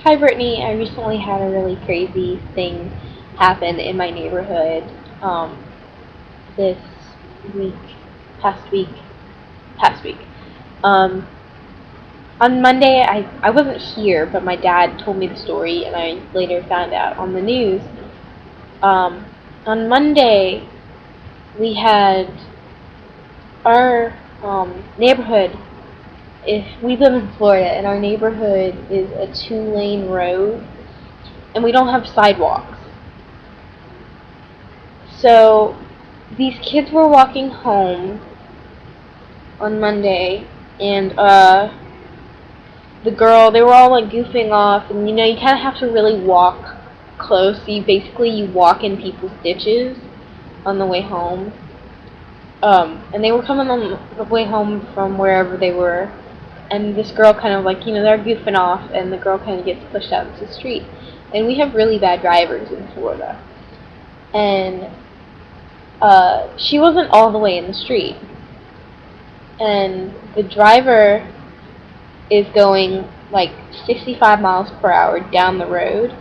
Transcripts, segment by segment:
Hi Brittany, I recently had a really crazy thing happen in my neighborhood this week, past week, past week. Um, on Monday, I wasn't here, but my dad told me the story, and I later found out on the news. Um, on Monday, we had our neighborhood. If we live in Florida, and our neighborhood is a 2-lane road, and we don't have sidewalks. So these kids were walking home on Monday, and they were all like goofing off, and you kind of have to really walk close. So you walk in people's ditches on the way home. And they were coming on the way home from wherever they were, and this girl kind of they're goofing off, and the girl kind of gets pushed out into the street. And we have really bad drivers in Florida, and she wasn't all the way in the street, and the driver is going like 65 miles per hour down the road,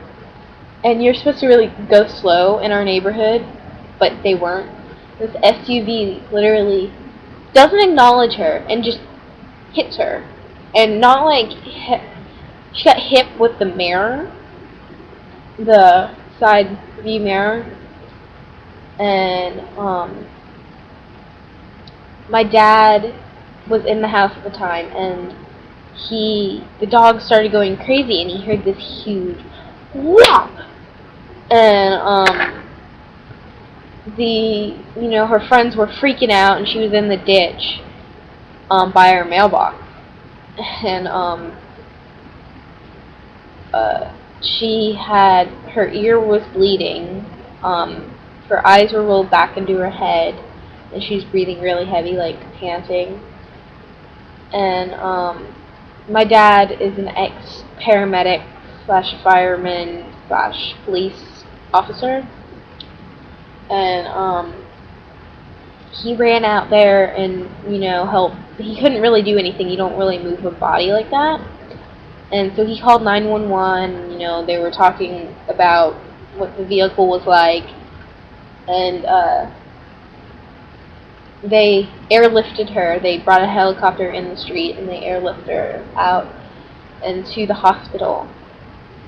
and you're supposed to really go slow in our neighborhood, but they weren't. This SUV literally doesn't acknowledge her and just hits her, and not like she got hit with the mirror, the side view mirror, and my dad was in the house at the time, and the dog started going crazy, and he heard this huge whop, and her friends were freaking out, and she was in the ditch by her mailbox, and she had, her ear was bleeding, her eyes were rolled back into her head, and she was breathing really heavy, like panting. And my dad is an ex-paramedic slash fireman slash police officer, and he ran out there and helped. He couldn't really do anything. You don't really move a body like that, and so he called 911. They were talking about what the vehicle was like, and they airlifted her. They brought a helicopter in the street, and they airlifted her out and to the hospital.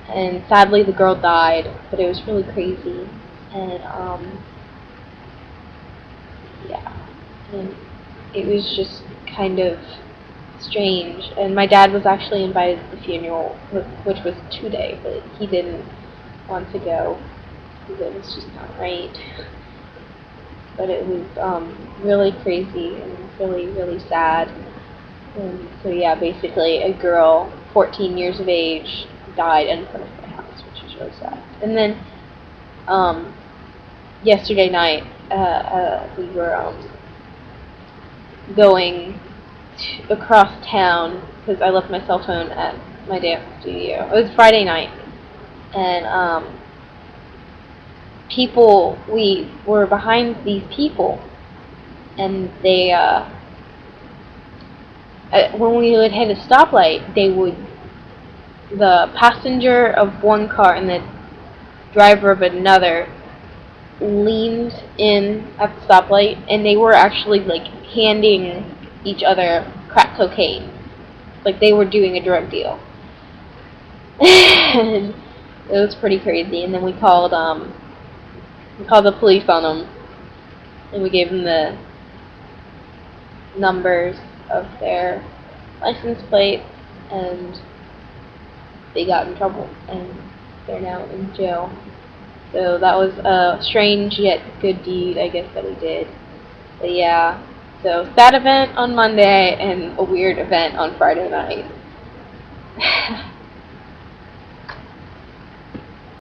And sadly, the girl died, but it was really crazy. And yeah, and it was just kind of strange. And my dad was actually invited to the funeral, which was today, but he didn't want to go because it was just not right. But it was really crazy and really, really sad. And so yeah, basically a girl, 14 years of age, died in front of my house, which is really sad. And then yesterday night, we were going across town because I left my cell phone at my dance studio. It was Friday night, and we were behind these people, and they, when we would hit a stoplight, the passenger of one car and the driver of another leaned in at the stoplight, and they were actually handing each other crack cocaine, like they were doing a drug deal. And it was pretty crazy. And then we called the police on them, and we gave them the numbers of their license plates, and they got in trouble, and they're now in jail. So that was a strange yet good deed, I guess, that we did. But yeah, so sad event on Monday and a weird event on Friday night.